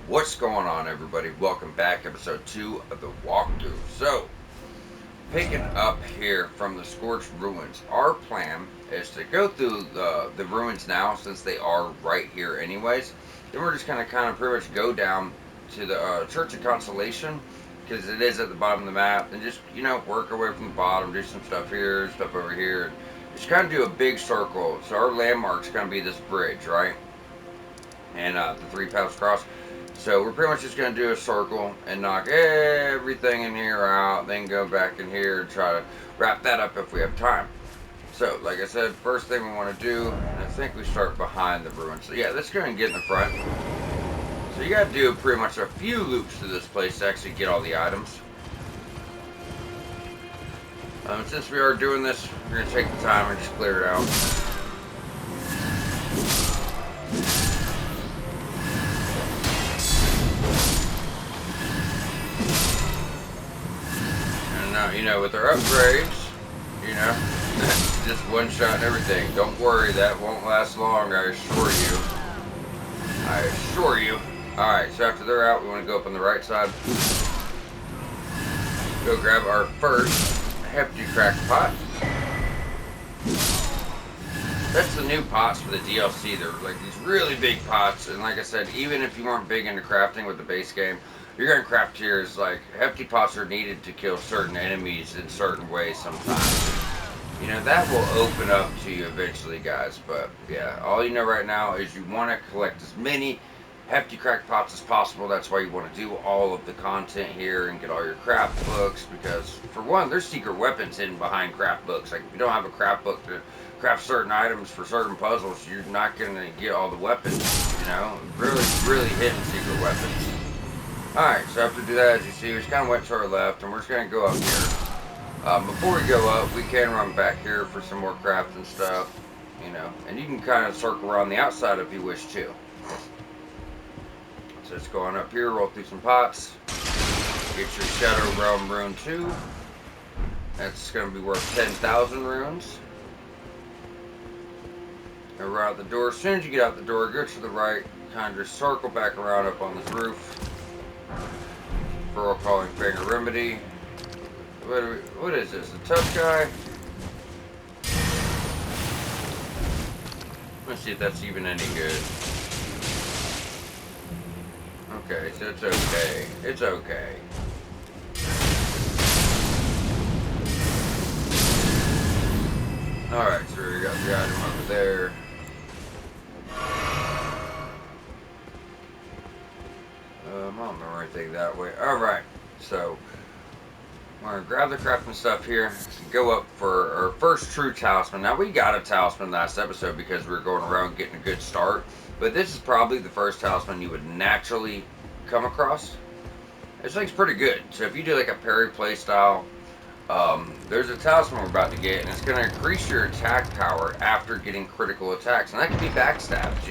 What's going on, everybody? Welcome back, episode 2 of the walkthrough. So, picking up here from the Scorched Ruins, our plan is to go through the ruins now, since they are right here anyways. Then we're just going to kind of pretty much go down to the Church of Consolation, because it is at the bottom of the map, and just, work our way from the bottom, do some stuff here, stuff over here, and just kind of do a big circle. So our landmark's going to be this bridge, right? And the three paths cross. So we're pretty much just going to do a circle and knock everything in here out, then go back in here and try to wrap that up if we have time. So, like I said, first thing we want to do, I think we start behind the ruins. So yeah, let's go and get in the front. So you got to do pretty much a few loops to this place to actually get all the items. Since we are doing this, we're going to take the time and just clear it out. With our upgrades, just one shot and everything. Don't worry, that won't last long, I assure you. Alright, so after they're out, we want to go up on the right side. Go grab our first hefty cracked pot. That's the new pots for the DLC. They're like these really big pots, and like I said, even if you weren't big into crafting with the base game, you're going to craft tiers. Like, hefty pots are needed to kill certain enemies in certain ways sometimes. That will open up to you eventually, guys. But, yeah, all you know right now is you want to collect as many hefty cracked pots as possible. That's why you want to do all of the content here and get all your craft books. Because, for one, there's secret weapons hidden behind craft books. Like, if you don't have a craft book to craft certain items for certain puzzles, you're not going to get all the weapons, Really, really hidden secret weapons. Alright, so after we do that, as you see, we just kind of went to our left, and we're just going to go up here. Before we go up, we can run back here for some more crafting stuff, and you can kind of circle around the outside if you wish to. So let's go on up here, roll through some pots, get your Shadow Realm Rune 2. That's going to be worth 10,000 runes. And we're out the door. As soon as you get out the door, go to the right, kind of just circle back around up on this roof. For calling Finger Remedy. What is this? A tough guy? Let's see if that's even any good. Okay, so it's okay. It's okay. Alright, so we got the item over there. I don't remember anything that way. Alright, so we're going to grab the crafting stuff here and go up for our first true talisman. Now, we got a talisman last episode because we were going around getting a good start, but this is probably the first talisman you would naturally come across. This thing's pretty good. So if you do like a parry play style, there's a talisman we're about to get, and it's going to increase your attack power after getting critical attacks, and that can be backstabs,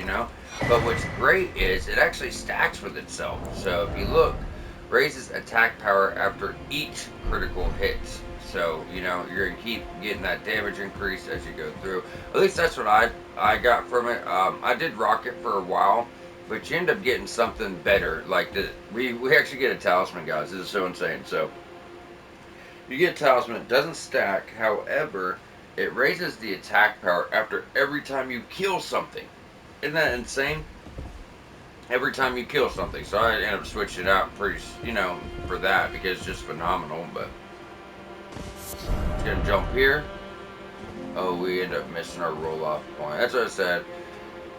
But what's great is it actually stacks with itself. So if you look, raises attack power after each critical hit. So, you're going to keep getting that damage increase as you go through. At least that's what I got from it. I did rock it for a while, but you end up getting something better. Like, we actually get a talisman, guys. This is so insane. So, you get a talisman. It doesn't stack. However, it raises the attack power after every time you kill something. Isn't that insane? Every time you kill something. So I end up switching it out pretty, for that, because it's just phenomenal. But it's gonna jump here. Oh, we end up missing our roll-off point. That's what I said.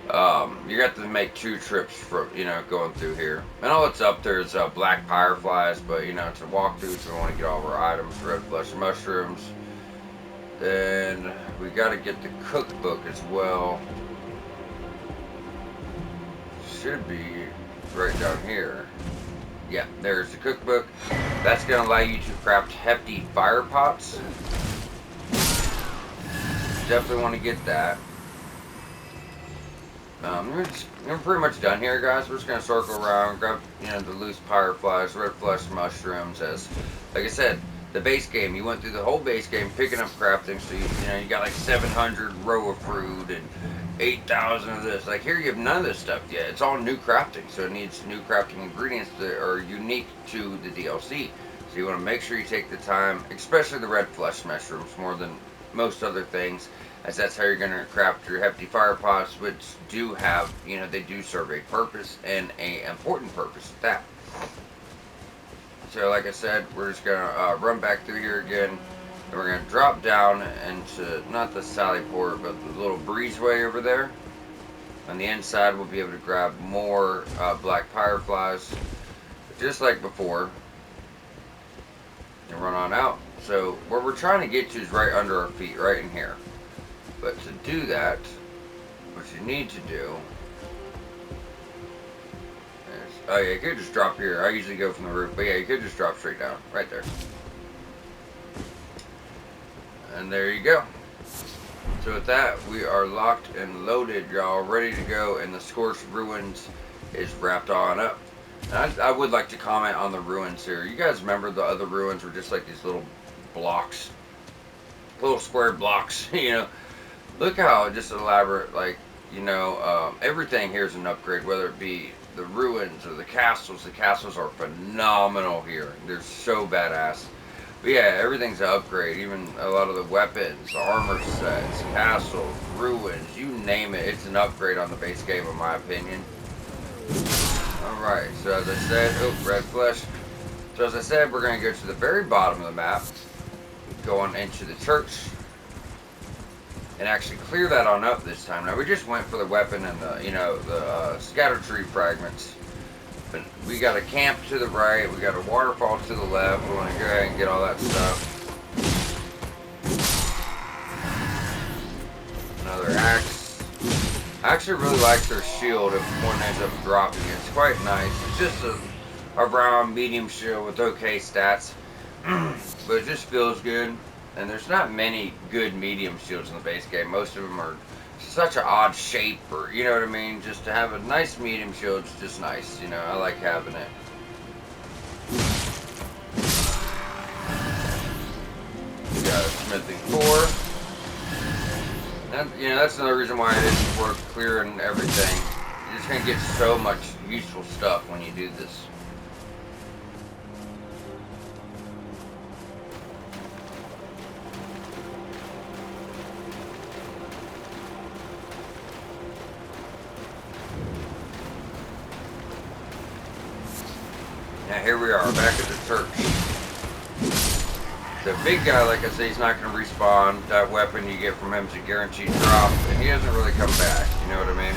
You got to make 2 trips for, going through here. And all that's up there is black fireflies, but it's a walkthrough, so we want to get all of our items. Red flesh mushrooms. Then we got to get the cookbook as well. Should be right down here. Yeah, there's the cookbook. That's going to allow you to craft hefty fire pots. Definitely want to get that. We're pretty much done here, guys. We're just going to circle around, grab the loose fireflies, red flesh mushrooms. As like I said, the base game, you went through the whole base game picking up crafting, so you got like 700 row of fruit and 8,000 of this. Like here, you have none of this stuff yet. It's all new crafting, so it needs new crafting ingredients that are unique to the DLC. So you want to make sure you take the time, especially the red flesh mushrooms, more than most other things, as that's how you're going to craft your hefty fire pots, which do have, they do serve a purpose and a important purpose at that. So like I said, we're just going to run back through here again, and we're going to drop down into, not the Sally Port, but the little breezeway over there. On the inside, we'll be able to grab more black fireflies, just like before, and run on out. So where we're trying to get to is right under our feet, right in here. But to do that, what you need to do is, oh yeah, you could just drop here. I usually go from the roof, but yeah, you could just drop straight down, right there. And there you go. So with that, we are locked and loaded, y'all, ready to go, and the Scorched Ruins is wrapped on up. And I would like to comment on the ruins here. You guys remember the other ruins were just like these little blocks, little square blocks, Look how just elaborate, like, everything here is an upgrade, whether it be the ruins or the castles. The castles are phenomenal here. They're so badass. But yeah, everything's an upgrade. Even a lot of the weapons, armor sets, castles, ruins, you name it. It's an upgrade on the base game, in my opinion. Alright, so as I said, red flesh. So as I said, we're going to go to the very bottom of the map, going into the church, and actually clear that on up this time. Now, we just went for the weapon and the scatter tree fragments. But we got a camp to the right, we got a waterfall to the left. We want to go ahead and get all that stuff. Another axe. I actually really like their shield if one ends up dropping it. It's quite nice. It's just a round medium shield with okay stats. But it just feels good. And there's not many good medium shields in the base game. Most of them are such an odd shape, or you know what I mean. Just to have a nice medium shield is just nice. I like having it. We got a smithing 4. And, that's another reason why it isn't worth clearing everything. You're just gonna get so much useful stuff when you do this. Now here we are, back at the church. The big guy, like I say, he's not going to respawn. That weapon you get from him is a guaranteed drop, and he doesn't really come back, you know what I mean?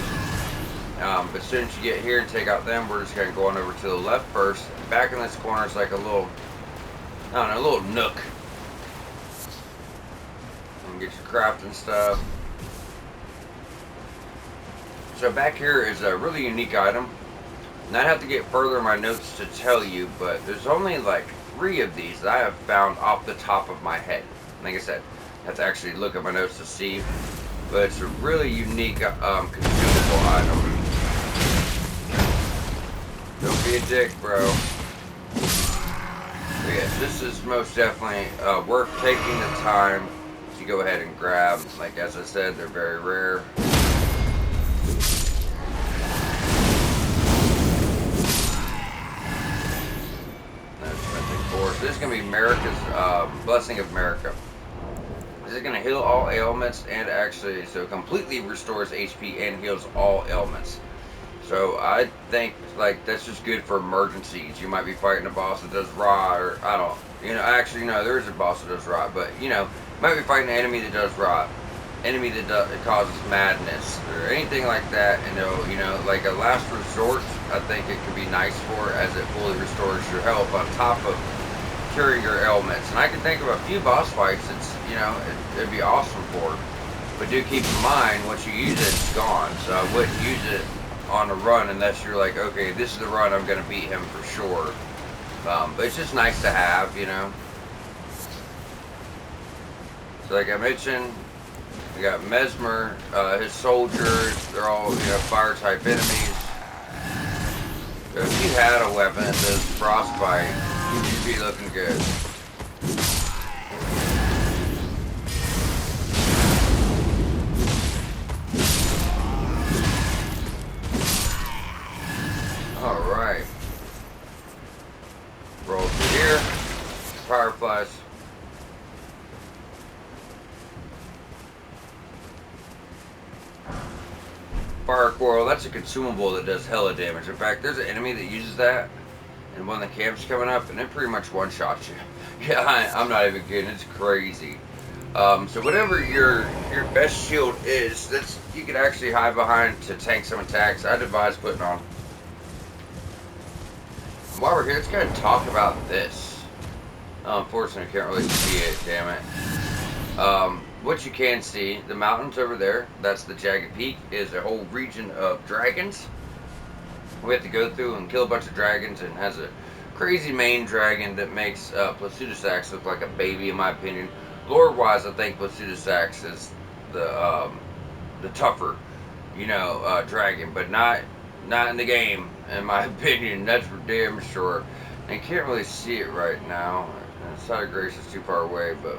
But as soon as you get here and take out them, we're just going to go on over to the left first. Back in this corner is like a little, I don't know, a little nook. And get your crafting stuff. So back here is a really unique item. And I'd have to get further in my notes to tell you, but there's only like 3 of these that I have found off the top of my head. Like I said, I have to actually look at my notes to see, but it's a really unique consumable item. Don't be a dick, bro. But yes, this is most definitely worth taking the time to go ahead and grab. Like as I said, they're very rare. So this is going to be America's Blessing of America. This is going to heal all ailments and actually, so completely restores HP and heals all ailments. So I think like that's just good for emergencies. You might be fighting a boss that does rot, or I don't, actually no, there is a boss that does rot, but might be fighting an enemy that does rot, enemy that causes madness, or anything like that, and like a last resort. I think it could be nice for, as it fully restores your health on top of curing your ailments. And I can think of a few boss fights it's it'd be awesome for. But do keep in mind, once you use it, it's gone. So I wouldn't use it on a run unless you're like, okay, this is the run I'm gonna beat him for sure. But it's just nice to have, So like I mentioned, we got Mesmer, his soldiers, they're all fire type enemies. So if you had a weapon that does frostbite, you'd be looking good. Alright. Roll through here. Fireflies. Fire coral, that's a consumable that does hella damage. In fact, there's an enemy that uses that, and one of the camps coming up, and it pretty much one-shots you. Yeah, I'm not even kidding. It's crazy. So whatever your best shield is, that's you can actually hide behind to tank some attacks. I'd advise putting on. While we're here, let's go ahead and talk about this. Unfortunately, I can't really see it. Damn it. What you can see, the mountains over there, that's the Jagged Peak, is a whole region of dragons. We have to go through and kill a bunch of dragons, and has a crazy main dragon that makes Placidusax look like a baby, in my opinion. Lore-wise, I think Placidusax is the tougher, dragon, but not in the game, in my opinion. That's for damn sure. And you can't really see it right now. Side of Grace is too far away, but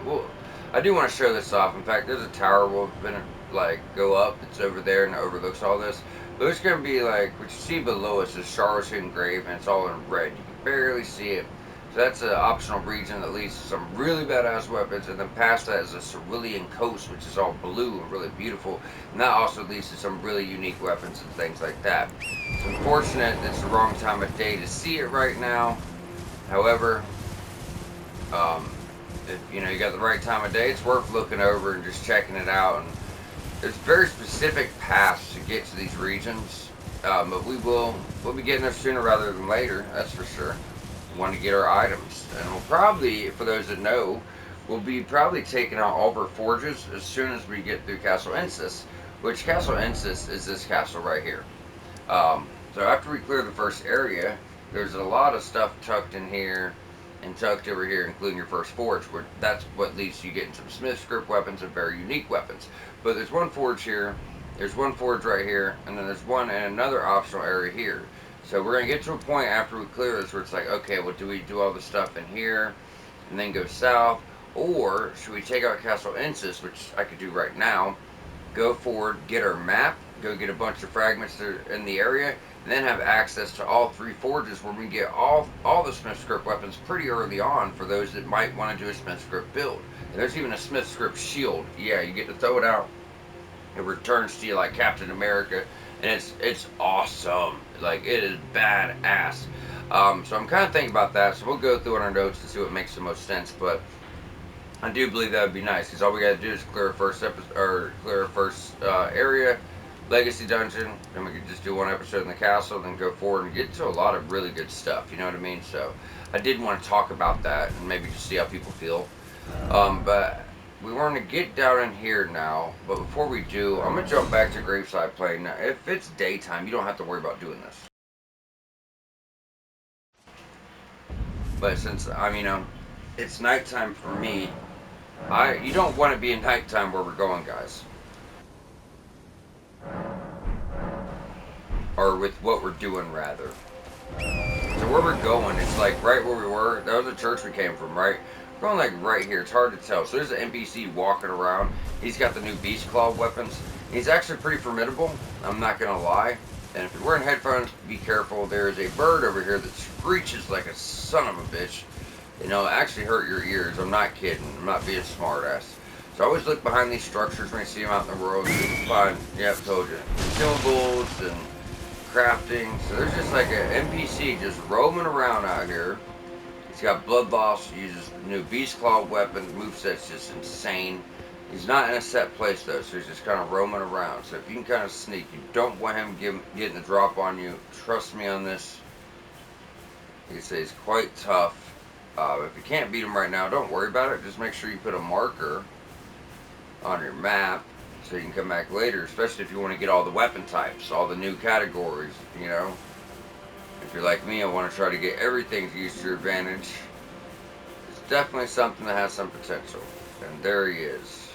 I do want to show this off. In fact, there's a tower we're gonna go up. It's over there and it overlooks all this. But it's gonna be what you see below us is Char's Hidden Grave, and it's all in red. You can barely see it. So that's an optional region that leads to some really badass weapons, and then past that is a Cerulean Coast, which is all blue and really beautiful, and that also leads to some really unique weapons and things like that. It's unfortunate it's the wrong time of day to see it right now. However, if you got the right time of day, it's worth looking over and just checking it out. And there's very specific paths to get to these regions, but we'll be getting there sooner rather than later. That's for sure. We want to get our items, and we'll probably, for those that know, we'll be probably taking out all of our forges as soon as we get through Castle Insis, which Castle Insis is this castle right here. So after we clear the first area, there's a lot of stuff tucked in here and tucked over here, including your first forge, where that's what leads to you getting some smith script weapons and very unique weapons. But there's one forge here, there's one forge right here, and then there's one in another optional area here. So we're going to get to a point after we clear this where it's like, okay, well, do we do all the stuff in here and then go south? Or should we take out Castle Insis, which I could do right now, go forward, get our map, go get a bunch of fragments that are in the area, and then have access to all three forges where we can get all the smith script weapons pretty early on for those that might want to do a smith script build. And there's even a smith script shield. Yeah, you get to throw it out. It returns to you like Captain America, and it's awesome. Like, it is badass. So I'm kind of thinking about that. So we'll go through in our notes to see what makes the most sense. But I do believe that would be nice, because all we got to do is clear our first episode, or clear our first area, Legacy Dungeon. Then we could just do one episode in the castle, then go forward and get to a lot of really good stuff. You know what I mean? So I did want to talk about that and maybe just see how people feel. But we want to get down in here now, but before we do, I'm going to jump back to Gravesite playing. Now, if it's daytime, you don't have to worry about doing this. But since, it's nighttime for me, you don't want to be in nighttime where we're going, guys. Or with what we're doing, rather. So where we're going, it's like right where we were. That was the church we came from, right? Going like right here. It's hard to tell. So there's an NPC walking around. He's got the new Beast Claw weapons. He's actually pretty formidable, I'm not gonna lie. And if you're wearing headphones, be careful. There's a bird over here that screeches like a son of a bitch. Actually hurt your ears. I'm not kidding. I'm not being smart ass. So always look behind these structures when you see them out in the world. You can find, yeah, I told you, consumables and crafting. So there's just like an NPC just roaming around out here. He's got blood loss, uses new Beast Claw weapon, moveset's just insane. He's not in a set place though, so he's just kind of roaming around. So if you can kind of sneak, you don't want him getting the drop on you. Trust me on this. He says he's quite tough. If you can't beat him right now, don't worry about it. Just make sure you put a marker on your map so you can come back later, especially if you want to get all the weapon types, all the new categories, If you're like me, I want to try to get everything to use to your advantage. It's definitely something that has some potential. And there he is.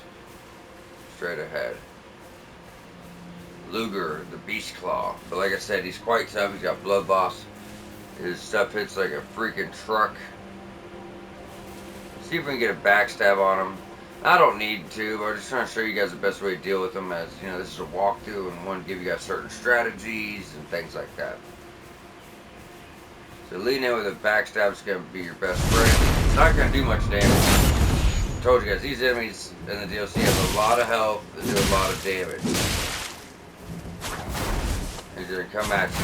Straight ahead. Luger, the Beast Claw. But like I said, he's quite tough. He's got blood loss. His stuff hits like a freaking truck. Let's see if we can get a backstab on him. I don't need to, but I'm just trying to show you guys the best way to deal with them, as this is a walkthrough and I want to give you guys certain strategies and things like that. So lean in with a backstab is going to be your best friend. It's not going to do much damage. I told you guys, these enemies in the DLC have a lot of health and do a lot of damage. They're going to come at you.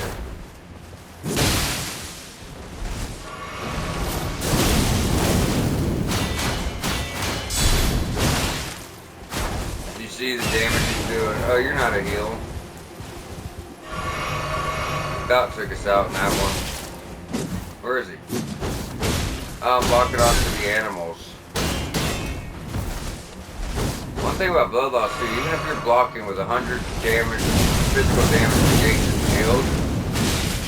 You see the damage he's doing. Oh, you're not a heal. About took us out in that one. Where is he? Block it off to the animals. One thing about blood loss too, even if you're blocking with 100 damage, physical damage against the shield,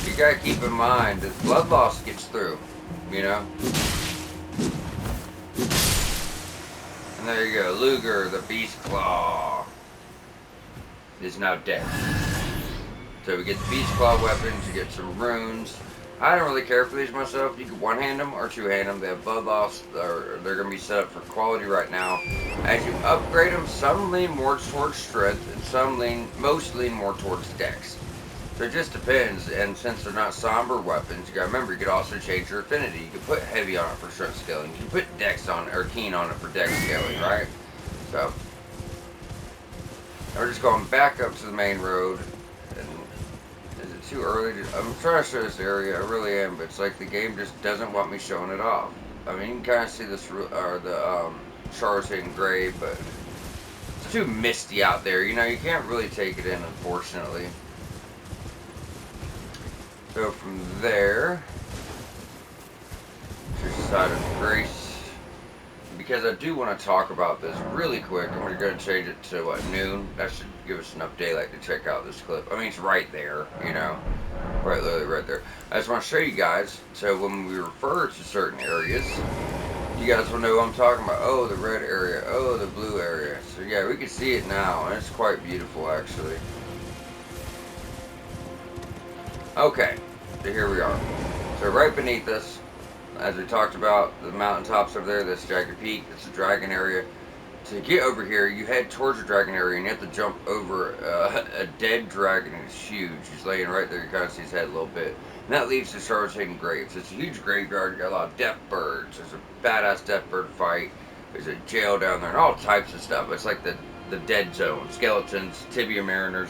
you gotta keep in mind that blood loss gets through, you know? And there you go, Luger, the Beast Claw, is now dead. So we get the Beast Claw weapons, you get some runes. I don't really care for these myself. You can one-hand them or two-hand them. They have blood loss, or they're going to be set up for quality right now. As you upgrade them, some lean more towards strength, and some most lean more towards dex. So it just depends, and since they're not somber weapons, you got to remember, you could also change your affinity. You can put heavy on it for strength scaling. You can put dex on it, or keen on it for dex scaling, right? So, we're just going back up to the main road. Too early to, I'm trying to show this area, I really am, but it's like the game just doesn't want me showing it off. I mean, you can kind of see this, or the Char's Hidden Grave, but it's too misty out there, you know, you can't really take it in, unfortunately. So from there, to the side of Grace, because I do want to talk about this really quick. I'm going to go and change it to what, noon. That should give us enough daylight to check out this clip. I mean, it's right there, you know, literally right there. I just want to show you guys, so when we refer to certain areas, you guys will know what I'm talking about. Oh, the red area. Oh, the blue area. So yeah, we can see it now, and it's quite beautiful, actually. Okay, so here we are. So right beneath us, as we talked about, the mountaintops over there, that's Jagged Peak, that's the dragon area. To get over here, you head towards the dragon area, and you have to jump over a dead dragon. It's huge. He's laying right there. You kind of see his head a little bit. And that leads to Char's Hidden Grave. So it's a huge graveyard. You got a lot of death birds. There's a badass death bird fight. There's a jail down there, and all types of stuff. It's like the dead zone. Skeletons, tibia mariners,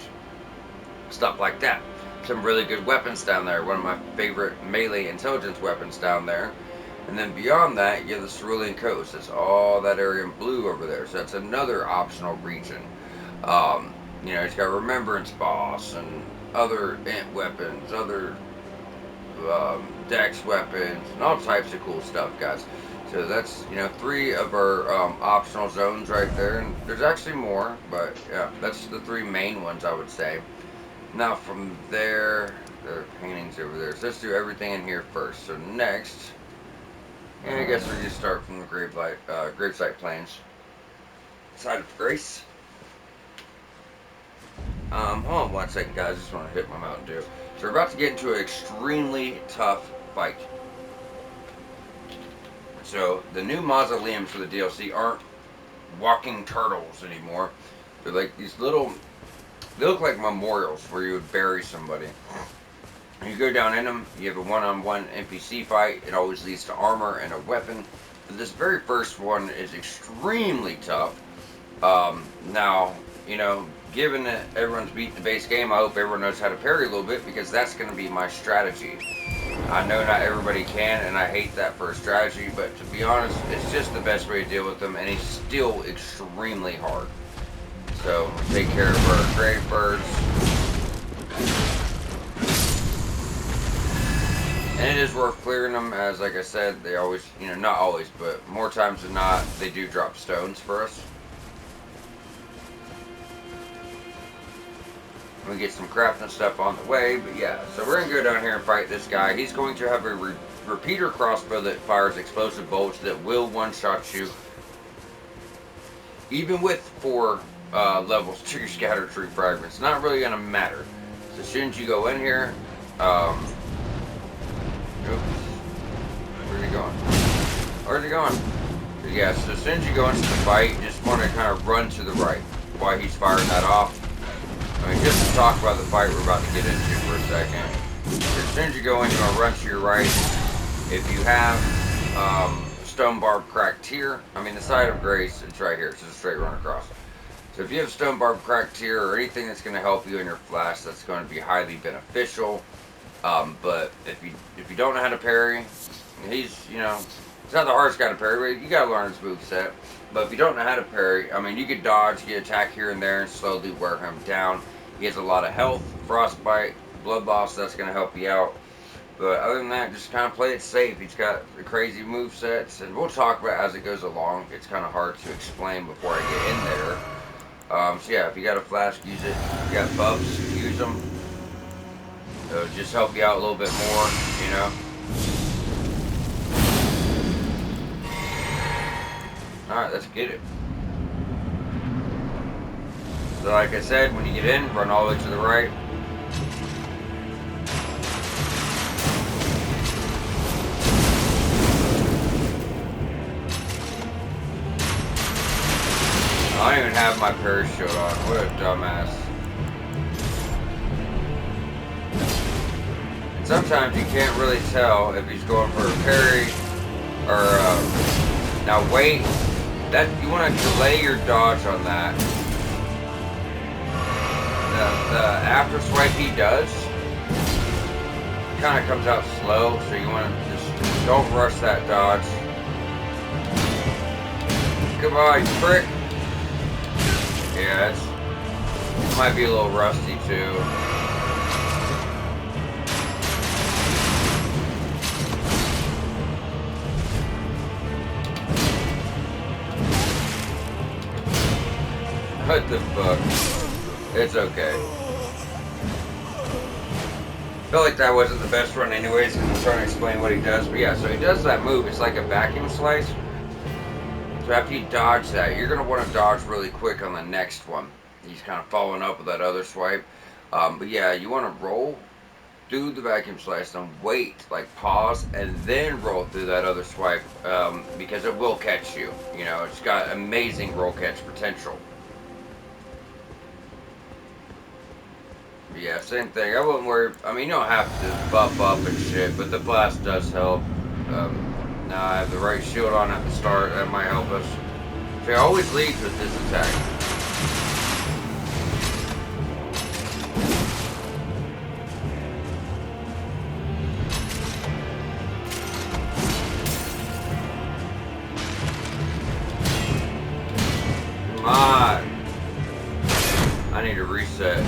stuff like that. Some really good weapons down there. One of my favorite melee intelligence weapons down there. And then beyond that, you have the Cerulean Coast. That's all that area in blue over there. So that's another optional region. You know, it's got Remembrance Boss and other int weapons, other dex weapons, and all types of cool stuff, guys. So that's, you know, 3 of our optional zones right there. And there's actually more, but yeah, that's the 3 main ones, I would say. Now from there, there are paintings over there. So let's do everything in here first. So next, and I guess we're gonna start from the gravesite plains. Side of Grace. Hold on 1 second, guys. I just want to hit my Mountain Dew. So we're about to get into an extremely tough fight. So the new mausoleums for the DLC aren't walking turtles anymore. They're like these little. They look like memorials where you would bury somebody. You go down in them, you have a one-on-one NPC fight. It always leads to armor and a weapon. But this very first one is extremely tough. Now, you know, given that everyone's beat the base game, I hope everyone knows how to parry a little bit, because that's going to be my strategy. I know not everybody can, and I hate that for a strategy, but to be honest, it's just the best way to deal with them, and it's still extremely hard. So, take care of our grave birds. And it is worth clearing them, as like I said, they always, you know, not always, but more times than not, they do drop stones for us. We get some crafting stuff on the way, but yeah. So we're going to go down here and fight this guy. He's going to have a repeater crossbow that fires explosive bolts that will one-shot you. Even with 4 levels to your scatter tree fragments. Not really going to matter. So as soon as you go in here, oops. Where's he going? Where's he going? Yeah, so as soon as you go into the fight, you just want to kind of run to the right while he's firing that off. I mean, just to talk about the fight we're about to get into for a second. soon as you go in, you're gonna run to your right. If you have stone barb cracked here, I mean the side of Grace, it's right here. It's just a straight run across. So if you have stone barb cracked here or anything that's going to help you in your flash, that's going to be highly beneficial. But if you don't know how to parry, he's he's not the hardest guy to parry. But you got to learn his move set. But if you don't know how to parry, I mean you could dodge, get attack here and there, and slowly wear him down. He has a lot of health, frostbite, blood loss. That's going to help you out. But other than that, just kind of play it safe. He's got the crazy move sets, and we'll talk about it as it goes along. It's kind of hard to explain before I get in there. So yeah, if you got a flash, use it. If you got buffs, use them. It'll just help you out a little bit more, Alright, let's get it. So like I said, when you get in, run all the way to the right. I don't even have my parry shield on. What a dumbass. And sometimes you can't really tell if he's going for a parry or now wait. That you want to delay your dodge on that. The after swipe he does kind of comes out slow, so you want to just don't rush that dodge. Come on, you prick. Yeah, it might be a little rusty too. What the fuck? It's okay. I felt like that wasn't the best run anyways, because I'm trying to explain what he does. But yeah, so he does that move. It's like a vacuum slice. So after you dodge that, you're going to want to dodge really quick on the next one. He's kind of following up with that other swipe. But yeah, you want to roll through the vacuum slice and wait, like pause, and then roll through that other swipe because it will catch you. It's got amazing roll catch potential. But yeah, same thing. I wouldn't worry. I mean, you don't have to buff up and shit, but the blast does help. Now I have the right shield on at the start, that might help us. So he always leads with this attack. Come on! I need to reset.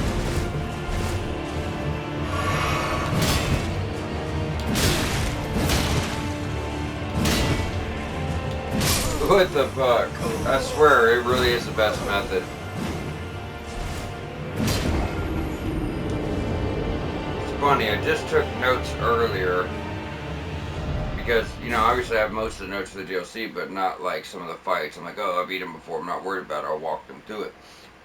What the fuck? I swear, it really is the best method. It's funny, I just took notes earlier because, obviously I have most of the notes for the DLC, but not like some of the fights. I'm like, oh, I've beat them before, I'm not worried about it, I'll walk them through it.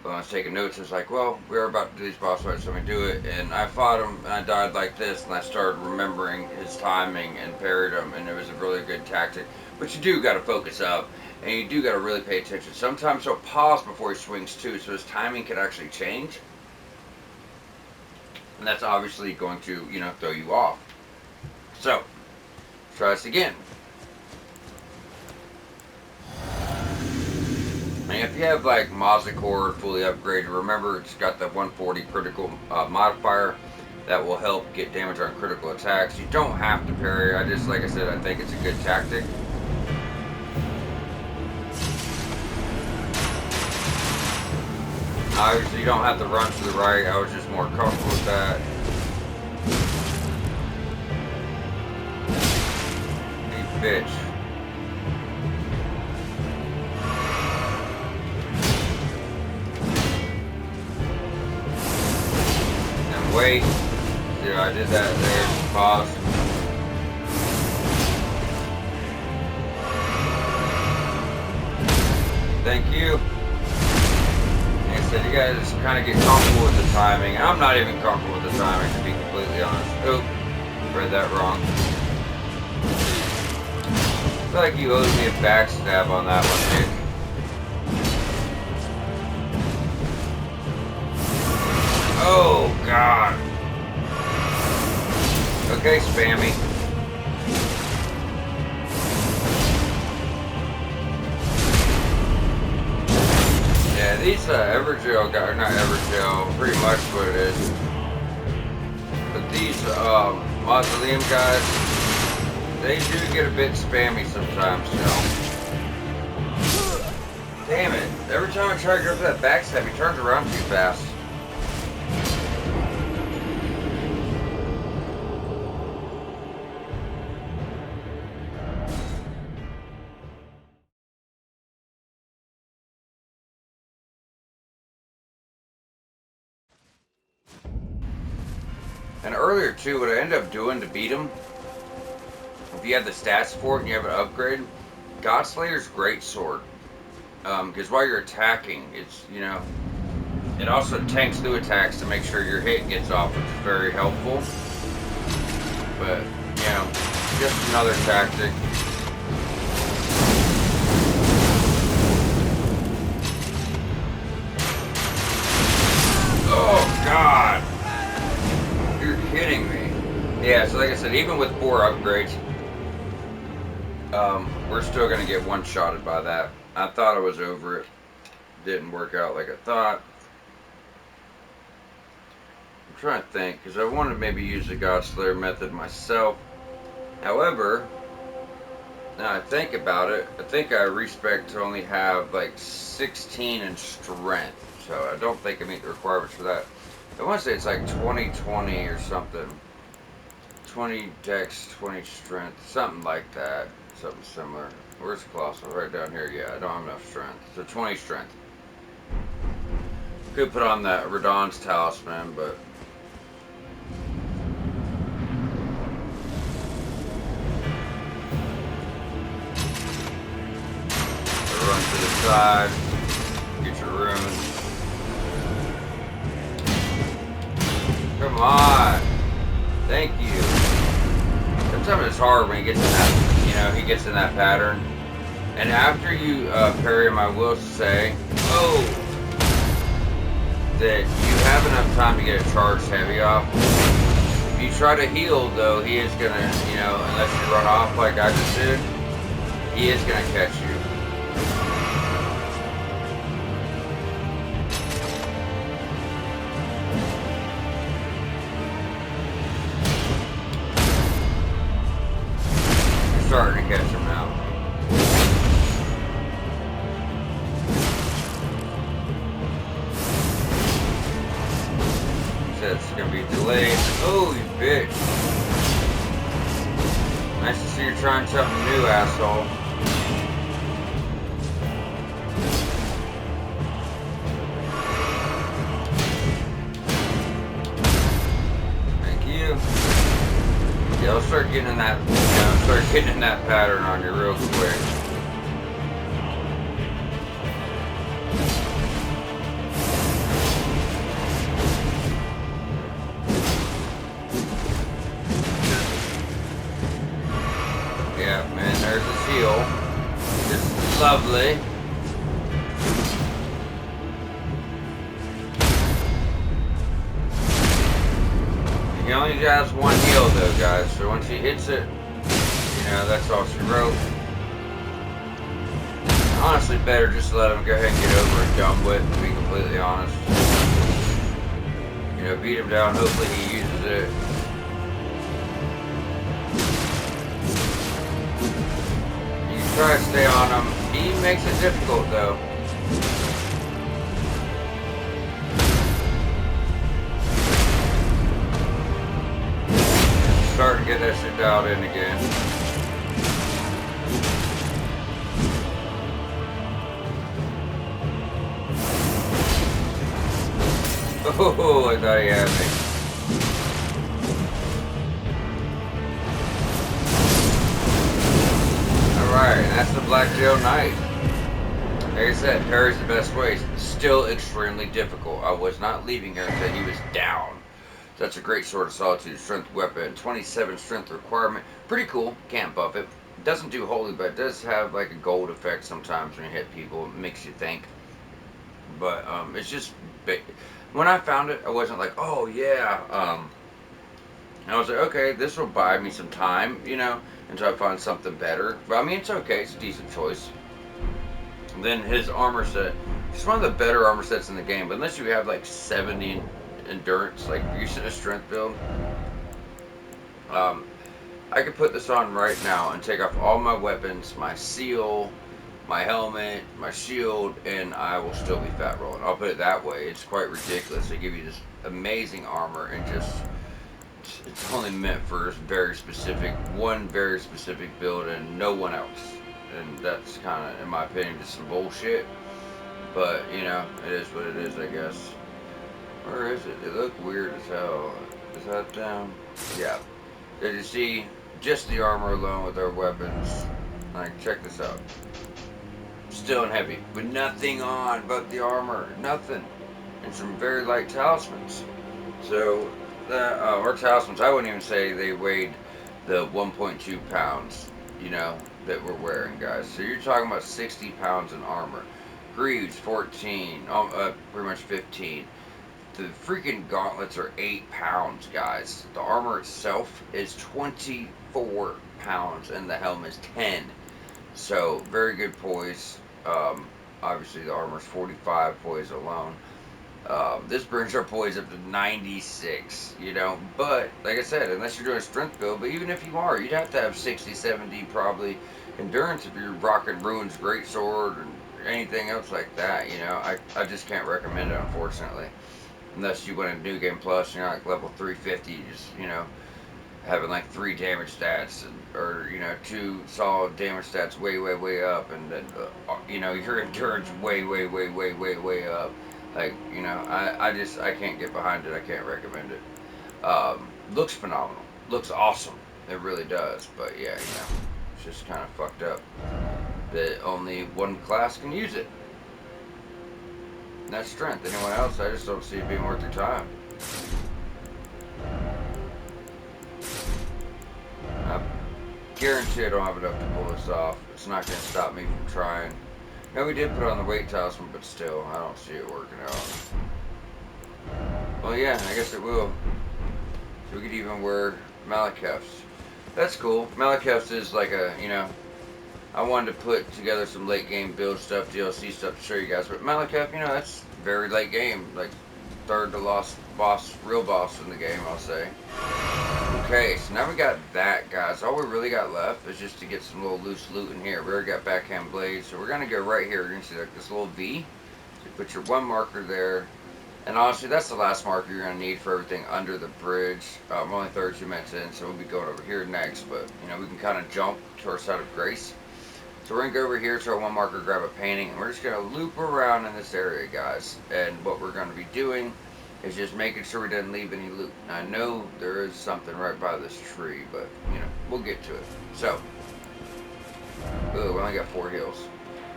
But when I was taking notes, it's like, well, we're about to do these boss fights, so let me do it. And I fought him, and I died like this, and I started remembering his timing and parried him, and it was a really good tactic. But you do got to focus up, and you do got to really pay attention. Sometimes he'll pause before he swings too, so his timing can actually change. And that's obviously going to, throw you off. So, try this again. And if you have like Mazakor fully upgraded, remember it's got the 140 critical modifier that will help get damage on critical attacks. You don't have to parry. Like I said, I think it's a good tactic. Obviously, you don't have to run to the right. I was just more comfortable with that. You bitch. And wait. See, I did that there. Pause. Thank you. You guys just kind of get comfortable with the timing. I'm not even comfortable with the timing, to be completely honest. Oop, read that wrong. I feel like you owed me a backstab on that one, dude. Oh, God. Okay, Spammy. Yeah, these Evergel guys, not Evergel, pretty much what it is. But these Mausoleum guys, they do get a bit spammy sometimes, you know. Damn it. Every time I try to go for that backstab, he turns around too fast. And earlier too, what I ended up doing to beat him, if you have the stats for it and you have an upgrade, Godslayer's great sword. Because while you're attacking, it's, you know, it also tanks through attacks to make sure your hit gets off, which is very helpful. But, you know, just another tactic. Oh, God! You're kidding me. Yeah, so like I said, even with 4 upgrades, we're still going to get one-shotted by that. I thought I was over it. Didn't work out like I thought. I'm trying to think, because I wanted to maybe use the Godslayer method myself. However, now I think about it, I think I respect to only have like 16 in strength. So I don't think I meet the requirements for that. I want to say it's like 20-20 or something. 20 dex, 20 strength, something like that. Something similar. Where's Colossal? Right down here. Yeah, I don't have enough strength. So 20 strength. Could put on that Radon's talisman, but run to the side, get your runes. Come on! Thank you. Sometimes it's hard when he gets in that, you know, he gets in that pattern. And after you parry him, I will say, that you have enough time to get a charged heavy off. If you try to heal, though, he is gonna, you know, unless you run off like I just did, he is gonna catch you. You're starting to catch him now. It's gonna be delayed. Oh, you bitch. Nice to see you're trying something new, asshole. Thank you. Yeah, I'll start getting in that, you know, start getting in that pattern on you real quick. Yeah, man, there's his heal. Just lovely. He only has 1 heal though, guys, so once he hits it, you know, that's all she wrote. Honestly, better just let him go ahead and get over and done with, to be completely honest. You know, beat him down, hopefully he uses it. Try to stay on him. He makes it difficult though. Starting to get that shit dialed in again. Oh, I thought he had me. Alright, that's the Black Geo Knight. Like I said, parry's the best way. Still extremely difficult. I was not leaving here until he was down. So that's a great Sword of Solitude strength weapon. 27 strength requirement. Pretty cool. Can't buff it. It doesn't do holy, but it does have like a gold effect sometimes when you hit people. It makes you think. But it's just big. When I found it, I wasn't like, oh yeah, And I was like, okay, this will buy me some time, you know, until I find something better. But I mean, it's okay. It's a decent choice. And then his armor set. It's one of the better armor sets in the game. But unless you have like 70 endurance, like if you're using a strength build, um, I could put this on right now and take off all my weapons, my seal, my helmet, my shield, and I will still be fat rolling. I'll put it that way. It's quite ridiculous. They give you this amazing armor and just it's only meant for one very specific build and no one else. And that's kind of, in my opinion, just some bullshit. But you know, it is what it is, I guess. Where is it? It looked weird as hell. Is that down? Yeah. Did you see just the armor alone with our weapons? Like, check this out. Still in heavy, with nothing on but the armor, nothing, and some very light talismans. So, our talismans, I wouldn't even say they weighed the 1.2 pounds, you know, that we're wearing, guys. So you're talking about 60 pounds in armor. Greaves, 14, pretty much 15. The freaking gauntlets are 8 pounds, guys. The armor itself is 24 pounds, and the helmet is 10. So, very good poise. Obviously, the armor's 45 poise alone. This brings our poise up to 96, you know. But, like I said, unless you're doing a strength build, but even if you are, you'd have to have 60, 70 probably endurance if you're rocking Ruin's Greatsword or anything else like that, you know. I just can't recommend it, unfortunately. Unless you went in New Game Plus and you're like level 350, you just, you know, having like 3 damage stats or you know 2 solid damage stats way up, and then you know your endurance way up. Like you know, I can't get behind it. I can't recommend it. Looks phenomenal. Looks awesome. It really does. But yeah, you know, it's just kind of fucked up that only one class can use it. And that's strength. Anyone else, I just don't see it being worth your time. I guarantee I don't have enough to pull this off. It's not going to stop me from trying. No, we did put on the weight talisman, but still, I don't see it working out. Well, yeah, I guess it will. So we could even wear Malekiths. That's cool. Malekiths is like a, you know, I wanted to put together some late game build stuff, DLC stuff to show you guys. But Malekith, you know, that's very late game. Like, third to last boss, real boss in the game, I'll say. Okay, so now we got that, guys. All we really got left is just to get some little loose loot in here. We already got backhand blades, so we're going to go right here. You're going to see like this little V. So you put your one marker there. And honestly, that's the last marker you're going to need for everything under the bridge. I'm only 32 minutes in, so we'll be going over here next. But, you know, we can kind of jump to our side of grace. So we're going to go over here to our one marker, grab a painting, and we're just going to loop around in this area, guys. And what we're going to be doing is just making sure we didn't leave any loot. Now, I know there is something right by this tree, but, you know, we'll get to it. So, ooh, we only got 4 heals.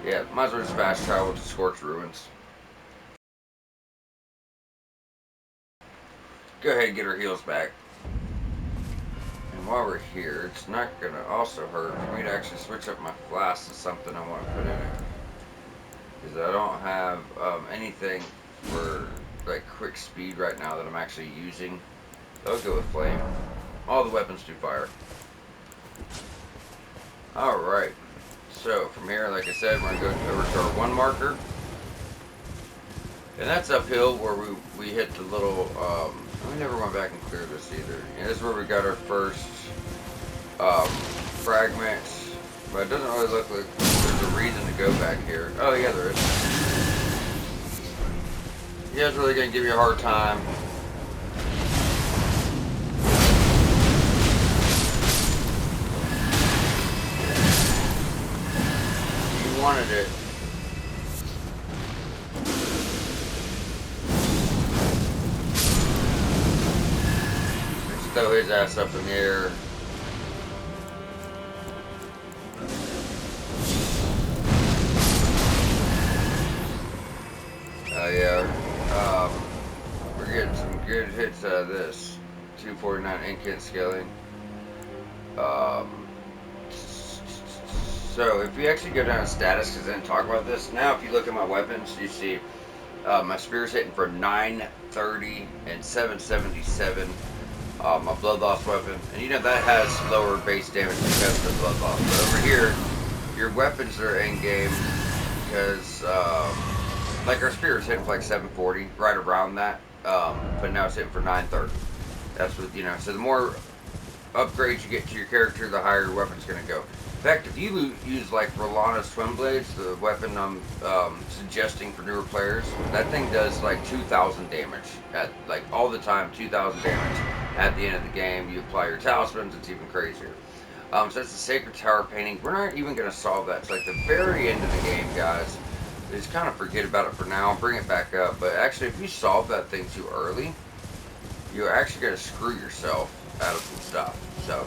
Yeah, might as well just fast travel to Scorched Ruins. Go ahead and get our heals back. And while we're here, it's not going to also hurt for me to actually switch up my flask to something I want to put in it. Because I don't have anything for like quick speed right now that I'm actually using. So I'll go with flame. All the weapons do fire. Alright. So from here, like I said, we're going to go over to our one marker. And that's uphill where we hit the little, we never went back and cleared this either. And this is where we got our first fragments. But it doesn't really look like there's a reason to go back here. Oh yeah, there is. You guys really gonna give you a hard time. You wanted it. Let's throw his ass up in the air. Yeah. We're getting some good hits out of this. 249 incant scaling. So if we actually go down to status, because I didn't talk about this, now if you look at my weapons, you see my spear's hitting for 930 and 777. my blood loss weapon, and you know that has lower base damage because of the blood loss. But over here, your weapons are in game because like our spear is hitting for like 740, right around that, but now it's hitting for 930. That's what, you know. So the more upgrades you get to your character, the higher your weapon's gonna go. In fact, if you use like Rolana Swim Blades, the weapon I'm suggesting for newer players, that thing does like 2,000 damage at like all the time. 2,000 damage at the end of the game. You apply your talismans, it's even crazier. So that's the Sacred Tower painting. We're not even gonna solve that. It's like the very end of the game, guys. Just kind of forget about it for now. Bring it back up. But actually, if you solve that thing too early, you're actually gonna screw yourself out of some stuff. So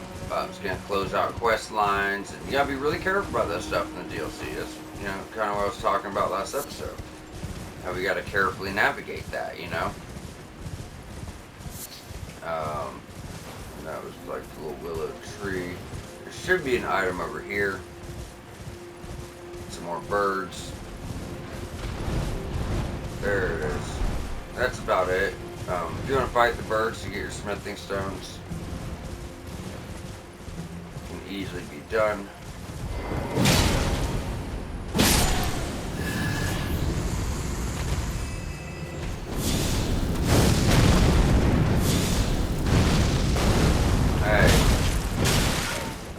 it's gonna close out quest lines, and you gotta be really careful about that stuff in the DLC. That's, you know, kind of what I was talking about last episode. How we gotta carefully navigate that, you know. That was like the little willow tree. There should be an item over here. Some more birds. There it is. That's about it. If you want to fight the birds to get your smithing stones, can easily be done. Hey, I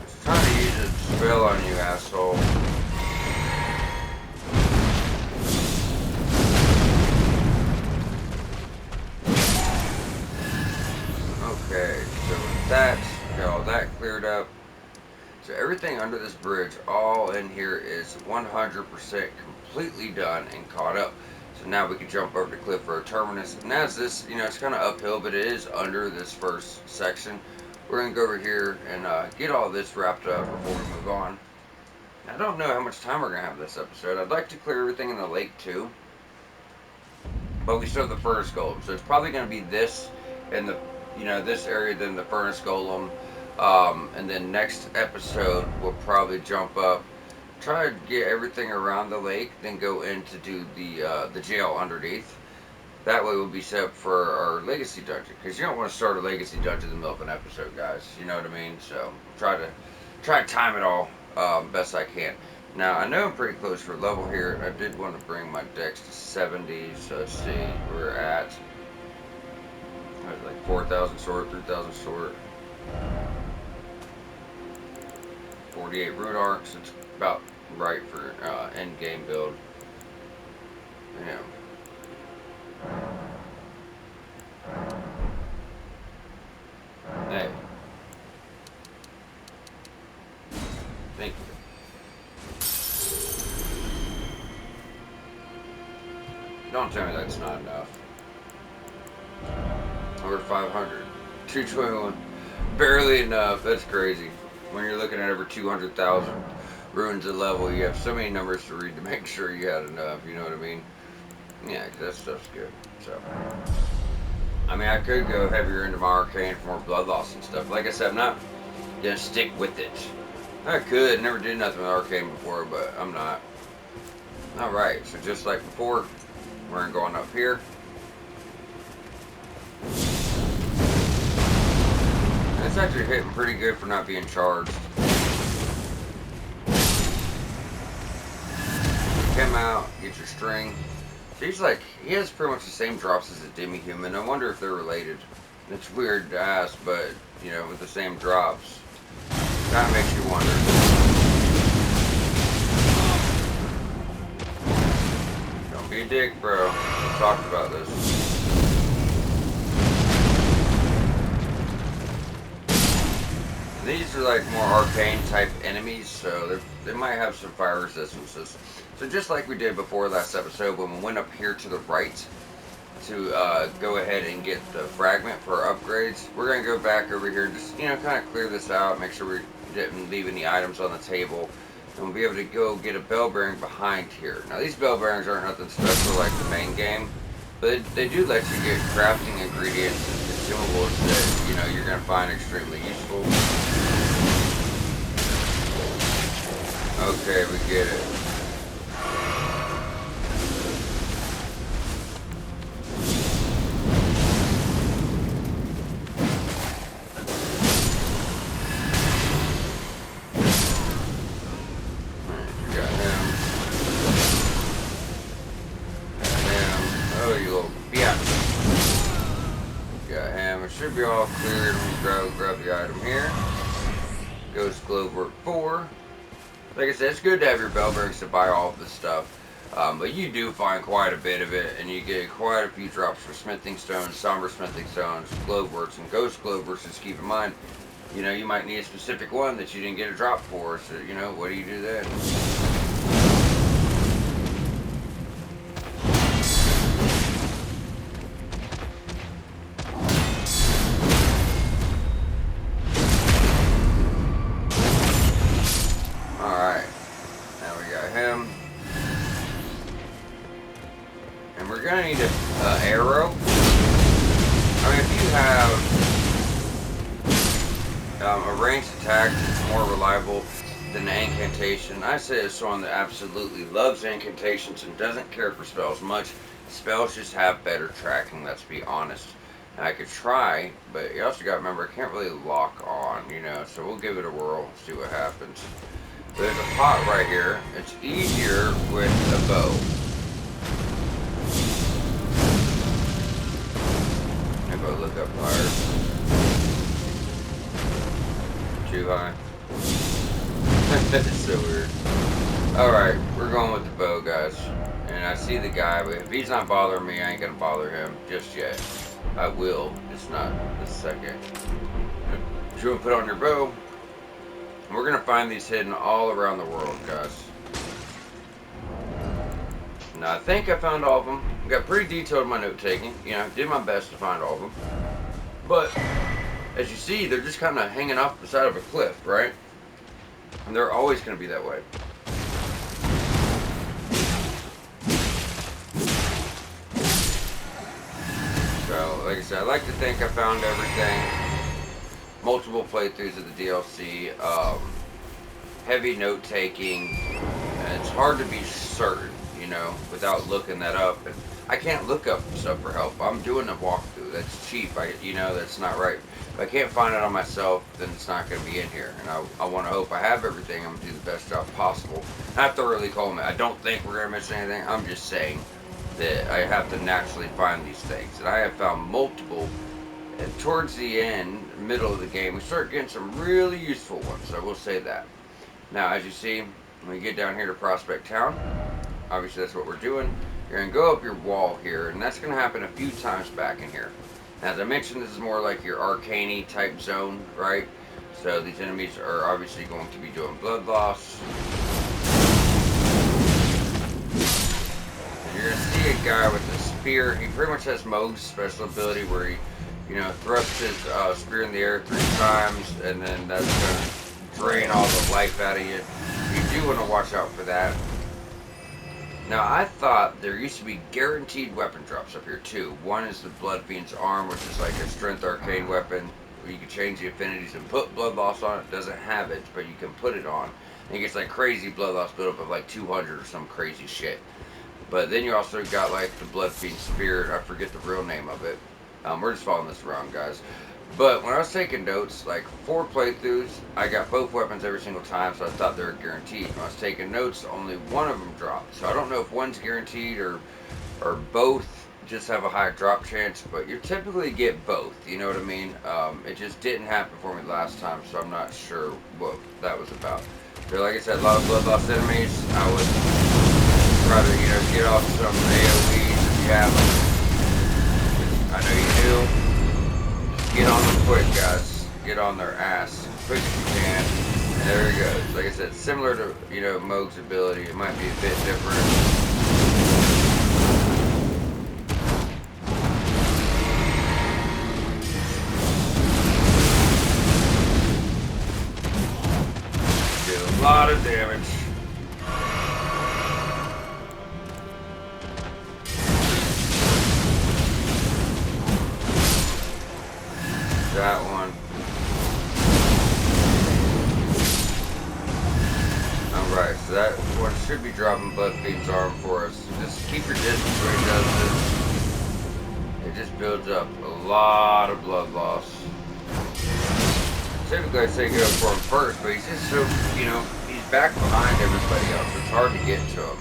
was trying to use a spell on you, asshole. Okay, so with that, got all that cleared up. So everything under this bridge, all in here is 100% completely done and caught up. So now we can jump over to Cliff Road Terminus. And as this, you know, it's kind of uphill, but it is under this first section. We're going to go over here and get all this wrapped up before we move on. I don't know how much time we're going to have this episode. I'd like to clear everything in the lake too. But we still have the furnace golem. So it's probably going to be this and the, you know, this area, then the furnace golem. And then next episode, we'll probably jump up, try to get everything around the lake, then go in to do the jail underneath. That way we'll be set up for our legacy dungeon, because you don't want to start a legacy dungeon in the middle of an episode, guys. You know what I mean? So try to time it all best I can. Now I know I'm pretty close for level here. I did want to bring my dex to 70, so let's see, we're at like 4,000 short, 3,000 short. 48 root arcs, it's about right for end game build. Yeah. Hey. Thank you. Don't tell me that's not enough. Over 500. 221. Barely enough. That's crazy. When you're looking at over 200,000 runes a level, you have so many numbers to read to make sure you had enough, you know what I mean? Yeah, 'cause that stuff's good. So, I mean, I could go heavier into my arcane for more blood loss and stuff. Like I said, I'm not gonna stick with it. I could, never did nothing with arcane before, but I'm not. Alright, so just like before, we're going up here. It's actually hitting pretty good for not being charged. Come out, get your string. So he's like, he has pretty much the same drops as a demi-human. I wonder if they're related. It's weird to ask, but, you know, with the same drops. Kind of makes you wonder. Don't be a dick, bro. We talked about this. These are like more arcane type enemies, so they might have some fire resistances. So just like we did before last episode, when we went up here to the right to go ahead and get the fragment for our upgrades, we're going to go back over here, just, you know, kind of clear this out, make sure we didn't leave any items on the table, and we'll be able to go get a bell bearing behind here. Now these bell bearings aren't nothing special like the main game, but they do let you get crafting ingredients and consumables that, you know, you're going to find extremely useful. Okay, we get it. should be all cleared. We'll grab the item here. Ghost Glovework 4. Like I said, it's good to have your bell bearings to buy all of this stuff. But you do find quite a bit of it, and you get quite a few drops for smithing stones, somber smithing stones, gloveworks, and ghost gloveworks. Just keep in mind, you know, you might need a specific one that you didn't get a drop for, so, you know, what do you do then? Alright, now we got him. And we're gonna need an arrow. I mean, if you have a ranged attack that's more reliable than an incantation, I say as someone that absolutely loves incantations and doesn't care for spells much. Spells just have better tracking, let's be honest. And I could try, but you also gotta remember, I can't really lock on, you know, so we'll give it a whirl, see what happens. There's a pot right here. It's easier with a bow. Maybe I'll look up higher. Too high. That's so weird. Alright, we're going with the bow, guys. And I see the guy, but if he's not bothering me, I ain't gonna bother him just yet. I will, it's not this second. You want to put on your bow. We're going to find these hidden all around the world, guys. Now, I think I found all of them. I got pretty detailed in my note-taking. You know, I did my best to find all of them. But, as you see, they're just kind of hanging off the side of a cliff, right? And they're always going to be that way. So, like I said, I like to think I found everything. Multiple playthroughs of the DLC, heavy note taking, and it's hard to be certain, you know, without looking that up. And I can't look up stuff for help. I'm doing a walkthrough. That's cheap. You know, that's not right. If I can't find it on myself, then it's not going to be in here. And I want to hope I have everything. I'm going to do the best job possible. Not thoroughly call me. I don't think we're going to miss anything. I'm just saying that I have to naturally find these things. And I have found multiple. And towards the end, middle of the game, we start getting some really useful ones. I will say that. Now, as you see, when you get down here to Prospect Town, obviously that's what we're doing. You're going to go up your wall here, and that's going to happen a few times back in here. Now, as I mentioned, this is more like your arcane type zone, right? So these enemies are obviously going to be doing blood loss. And you're going to see a guy with a spear. He pretty much has Moog's special ability where he, you know, thrusts his spear in the air 3 times, and then that's going to drain all the life out of you. You do want to watch out for that. Now, I thought there used to be guaranteed weapon drops up here, too. One is the Blood Fiend's Arm, which is like a strength arcane weapon, where you can change the affinities and put blood loss on it. It doesn't have it, but you can put it on. And it gets like crazy blood loss buildup of like 200 or some crazy shit. But then you also got like the Blood Fiend's Spear. I forget the real name of it. We're just following this around, guys. But when I was taking notes, like 4 playthroughs, I got both weapons every single time, so I thought they were guaranteed. When I was taking notes, only one of them dropped. So I don't know if one's guaranteed or both just have a high drop chance, but you typically get both, you know what I mean? It just didn't happen for me last time, so I'm not sure what that was about. So like I said, a lot of blood loss enemies. I would try to, you know, get off some AoEs if you have them. I know you do. Get on them quick, guys. Get on their ass as quick as you can. And there it goes. Like I said, similar to, you know, Moog's ability. It might be a bit different. Do a lot of damage. That one. Alright, so that one should be dropping Blood Fiend's Arm for us. Just keep your distance where it does this. It just builds up a lot of blood loss. Typically I'd say go for him first, but he's just so, you know, he's back behind everybody else. It's hard to get to him.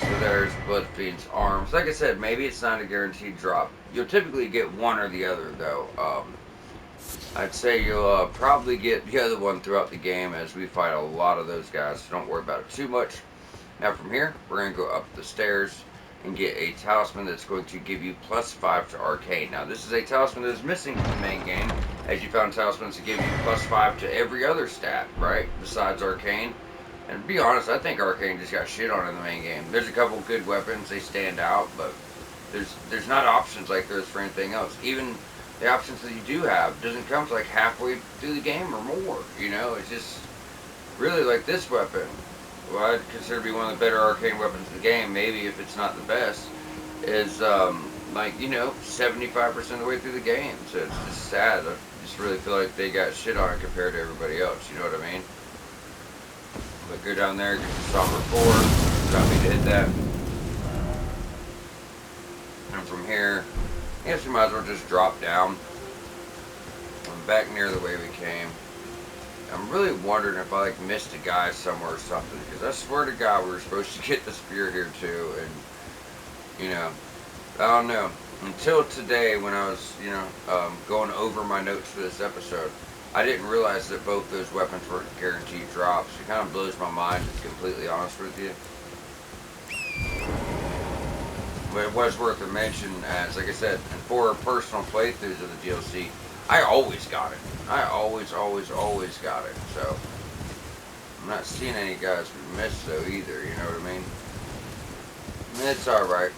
So there's Bloodfiend's arms. Like I said, maybe it's not a guaranteed drop. You'll typically get one or the other, though. I'd say you'll probably get the other one throughout the game, as we fight a lot of those guys, so don't worry about it too much. Now from here, we're going to go up the stairs and get a talisman that's going to give you +5 to arcane. Now this is a talisman that is missing from the main game, as you found talismans to give you +5 to every other stat, right, besides arcane. And to be honest, I think arcane just got shit on in the main game. There's a couple good weapons, they stand out, but there's not options like there is for anything else. Even the options that you do have doesn't come to like halfway through the game or more, you know. It's just really like this weapon, well, I'd consider to be one of the better arcane weapons in the game, maybe if it's not the best, is like, you know, 75% of the way through the game. So it's just sad. I just really feel like they got shit on it compared to everybody else, you know what I mean? But go down there, get the somber 4, got me to hit that. And from here, I guess we might as well just drop down. I'm back near the way we came. I'm really wondering if I like missed a guy somewhere or something, because I swear to God we were supposed to get the spear here too, and you know, I don't know. Until today, when I was, you know, going over my notes for this episode, I didn't realize that both those weapons were guaranteed drops. It kind of blows my mind, to be completely honest with you. But it was worth a mention, as, like I said, and for personal playthroughs of the DLC, I always got it. I always got it. So, I'm not seeing any guys we missed, though, either, you know what I mean? It's alright.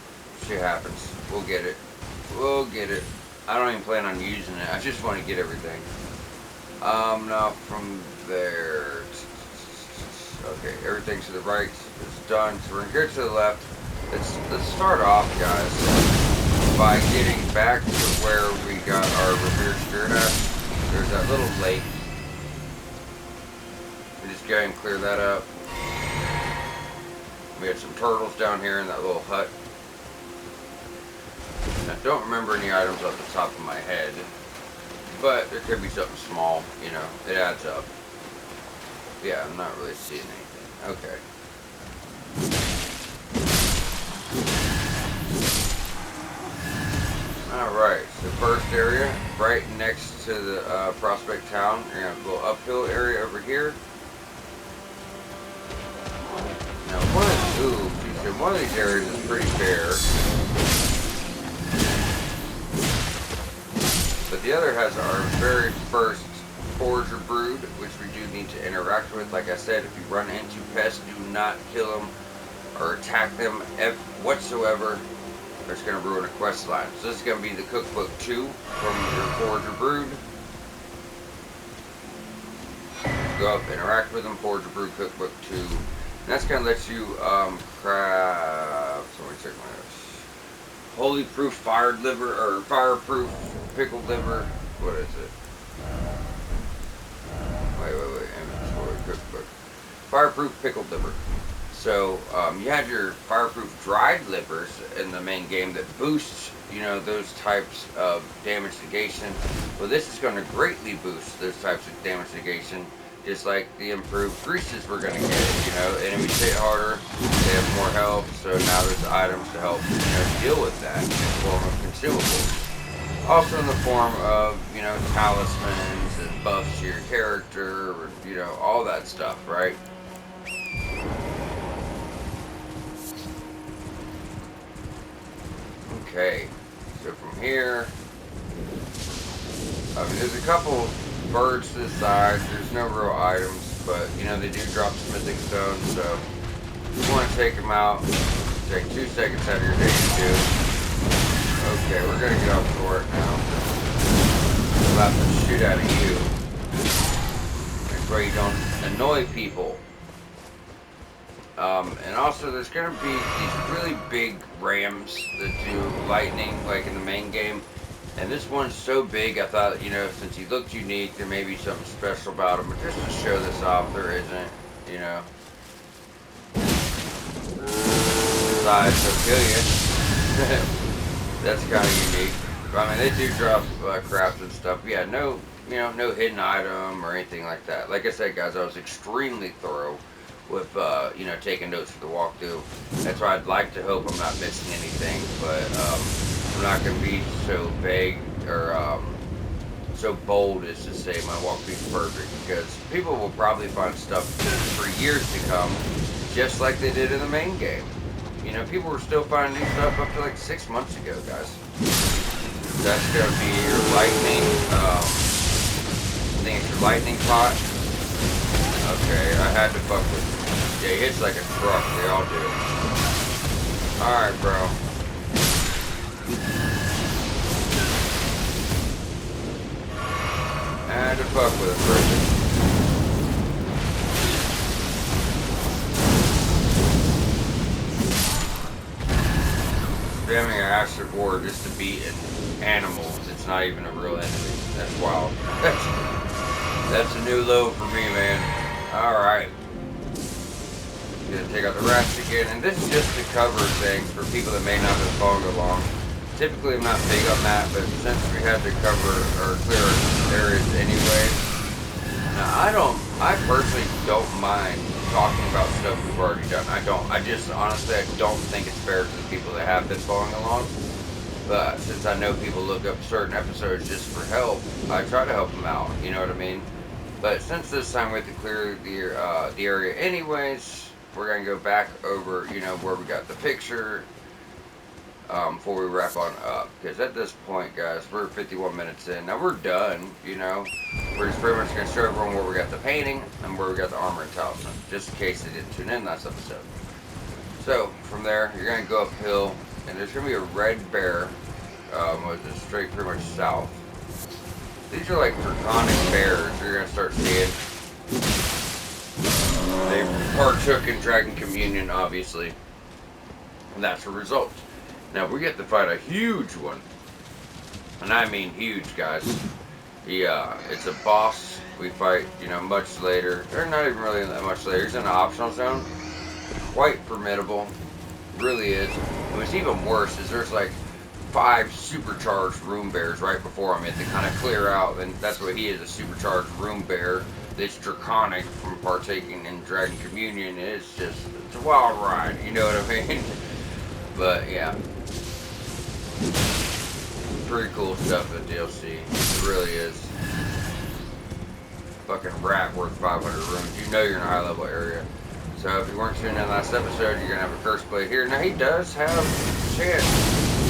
Shit happens. We'll get it. We'll get it. I don't even plan on using it. I just want to get everything. Now from there. Okay, everything to the right is done. So we're going to go to the left. Let's start off, guys, by getting back to where we got our revered spirit at. There's that little lake. We just go ahead and clear that up. We had some turtles down here in that little hut. I don't remember any items off the top of my head, but there could be something small, you know, it adds up. Yeah, I'm not really seeing anything. Okay. Alright, so first area, right next to the Prospect Town. You're going to have a little uphill area over here. Now one of these areas is pretty bare. But the other has our very first Forager Brood, which we do need to interact with. Like I said, if you run into pests, do not kill them or attack them whatsoever. It's going to ruin a quest line. So this is going to be the Cookbook 2 from your Forager Brood. Go up, interact with them, Forager Brood, Cookbook 2. And that's going to let you craft, let me check my notes. Holy Proof Fired Liver, or Fireproof Pickled Liver. What is it? Wait. Inventory, Cookbook. Fireproof Pickled Liver. So, you had your fireproof dried livers in the main game that boosts, you know, those types of damage negation. Well, this is going to greatly boost those types of damage negation, just like the improved greases we're going to get. You know, enemies hit harder, they have more health, so now there's items to help, you know, deal with that in the form of consumables. Also in the form of, you know, talismans and buffs to your character, or, you know, all that stuff, right? Okay, so from here, I mean, there's a couple birds to the side. There's no real items, but, you know, they do drop smithing stones, so if you want to take them out, take 2 seconds out of your day to do. Okay, we're going to get off the work now. I'll have to shoot out of you. That's where you don't annoy people. And also there's going to be these really big rams that do lightning, like in the main game. And this one's so big, I thought, you know, since he looked unique, there may be something special about him. But just to show this off, there isn't, you know. Besides, they'll kill you. That's kind of unique. But, I mean, they do drop crafts and stuff. But yeah, no, you know, no hidden item or anything like that. Like I said, guys, I was extremely thorough with you know, taking notes for the walkthrough. That's why I'd like to hope I'm not missing anything, but I'm not gonna be so vague or so bold as to say my walkthrough is perfect, because people will probably find stuff for years to come, just like they did in the main game. You know, people were still finding new stuff up to like 6 months ago, guys. That's gonna be your lightning. I think it's your lightning pot. Okay, I had to fuck with it. Yeah, he hits like a truck. They all do. Alright, bro. I had to fuck with it, bro. Spamming an acid war just to beat an animal. It's not even a real enemy. That's wild. That's a new low for me, man. Alright. Gonna take out the rats again. And this is just to cover things for people that may not have followed along. Typically I'm not big on that, but since we had to cover or clear areas anyway. Now I personally don't mind talking about stuff we've already done. I just honestly, I don't think it's fair to the people that have been following along. But since I know people look up certain episodes just for help, I try to help them out, you know what I mean? But since this time we have to clear the area anyways, we're going to go back over, you know, where we got the picture before we wrap on up. Because at this point, guys, we're 51 minutes in. Now we're done, you know. We're just pretty much going to show everyone where we got the painting and where we got the armor and talisman, just in case they didn't tune in last episode. So, from there, you're going to go uphill, and there's going to be a red bear, which is straight pretty much south. These are like draconic bears you're going to start seeing. They partook in Dragon Communion, obviously. And that's the result. Now, we get to fight a huge one. And I mean huge, guys. It's a boss we fight, you know, much later. Or not even really that much later. He's in an optional zone. Quite formidable. Really is. And what's even worse is there's like 5 supercharged room bears right before him. They kind of clear out, and that's what he is, a supercharged room bear. It's draconic from partaking in Dragon Communion. It's a wild ride, you know what I mean? But yeah, pretty cool stuff at DLC. It really is. Fucking rat worth 500 rooms. You know you're in a high level area. So if you weren't tuning in last episode, you're gonna have a curse blade here. Now he does have a chance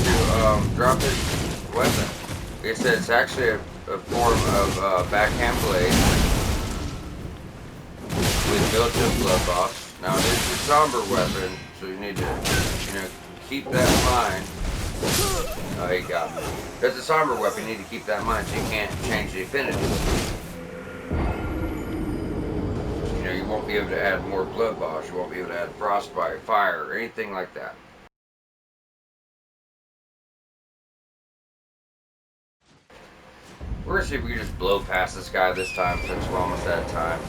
to drop his weapon. Like I said, it's actually a form of backhand blade with built-in blood boss. Now it is your somber weapon, so you need to, you know, keep that in mind. Oh, he got me. That's a somber weapon, you need to keep that in mind so you can't change the affinity. You know, you won't be able to add more blood boss, you won't be able to add frostbite, fire, or anything like that. We're gonna see if we can just blow past this guy this time since we're almost out of time.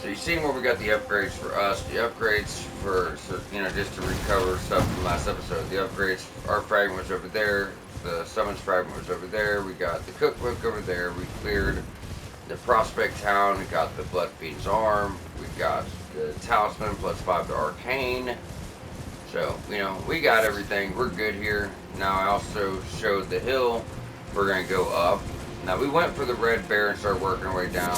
So you've seen where we got the upgrades for us. The upgrades for, you know, just to recover stuff from last episode. The upgrades, our fragment was over there. The summons fragment was over there. We got the cookbook over there. We cleared the prospect town. We got the blood fiend's arm. We got the talisman +5 to arcane. So, you know, we got everything. We're good here. Now I also showed the hill. We're gonna go up. Now we went for the red bear and started working our way down.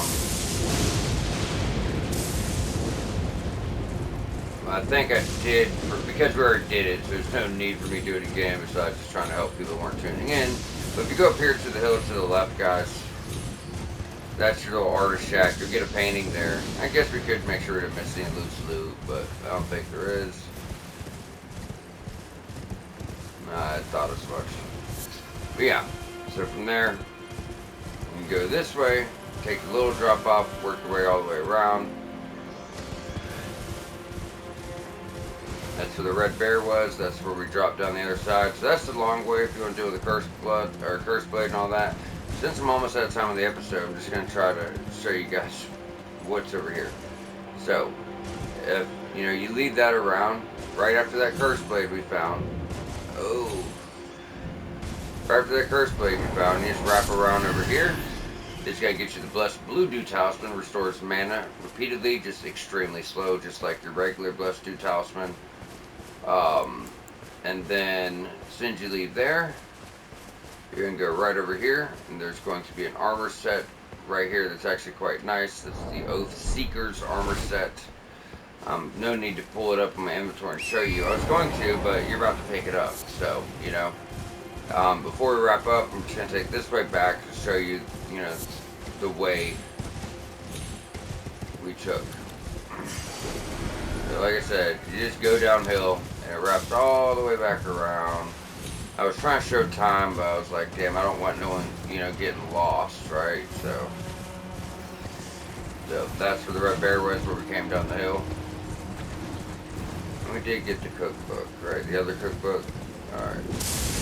I think I did, because we already did it, so there's no need for me to do it again besides just trying to help people who weren't tuning in. But if you go up here to the hill to the left, guys, that's your little artist shack. You'll get a painting there. I guess we could make sure we didn't miss any loose loot, but I don't think there is. I thought as much. But yeah, so from there, you go this way, take a little drop off, work your way all the way around. That's where the red bear was. That's where we dropped down the other side. So that's the long way if you want to deal with the cursed blood or cursed blade and all that. Since I'm almost out of time of the episode, I'm just going to try to show you guys what's over here. So, if you know, you leave that around right after that cursed blade we found. Oh, right after that cursed blade we found, you just wrap around over here. This guy gets you the Blessed Blue Dew Talisman, restores mana repeatedly, just extremely slow, just like your regular Blessed Dew Talisman. And then, as soon as you leave there, you're going to go right over here, and there's going to be an armor set right here that's actually quite nice. That's the Oath Seeker's armor set. No need to pull it up in my inventory and show you. I was going to, but you're about to pick it up, so, you know. Before we wrap up, I'm just going to take this way back to show you, you know, the way we took. So like I said, you just go downhill, and it wraps all the way back around. I was trying to show time, but I was like, damn, I don't want no one, you know, getting lost, right? So that's where the Red Bear was, where we came down the hill. And we did get the cookbook, right? The other cookbook. Alright.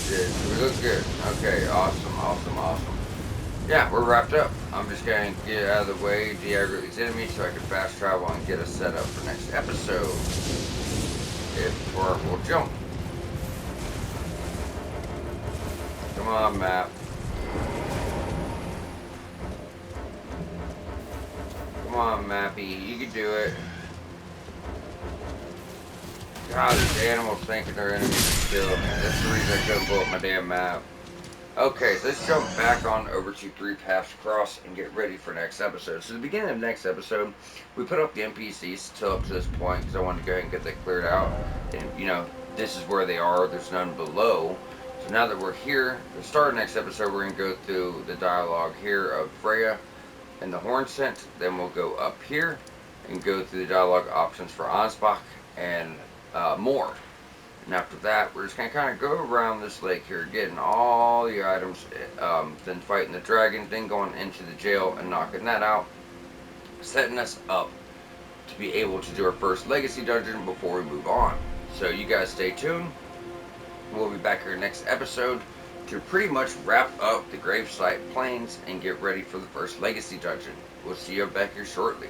We look good. Okay, awesome, awesome, awesome. Yeah, we're wrapped up. I'm just going to get out of the way, de-aggro these enemies so I can fast travel and get us set up for next episode. Or we'll jump. Come on, map. Come on, Mappy. You can do it. God, these animals thinking they're enemies still. That's the reason I couldn't pull up my damn map. Okay, so let's jump back on over to 3 Paths Across and get ready for next episode. So the beginning of next episode, we put up the NPCs till up to this point because I wanted to go ahead and get that cleared out. And, you know, this is where they are. There's none below. So now that we're here, to start next episode, we're going to go through the dialogue here of Freya and the Horn Scent. Then we'll go up here and go through the dialogue options for Ansbach and more. And after that, we're just going to kind of go around this lake here, getting all the items, then fighting the dragon, then going into the jail and knocking that out, setting us up to be able to do our first legacy dungeon before we move on. So you guys stay tuned. We'll be back here next episode to pretty much wrap up the gravesite plains and get ready for the first legacy dungeon. We'll see you back here shortly.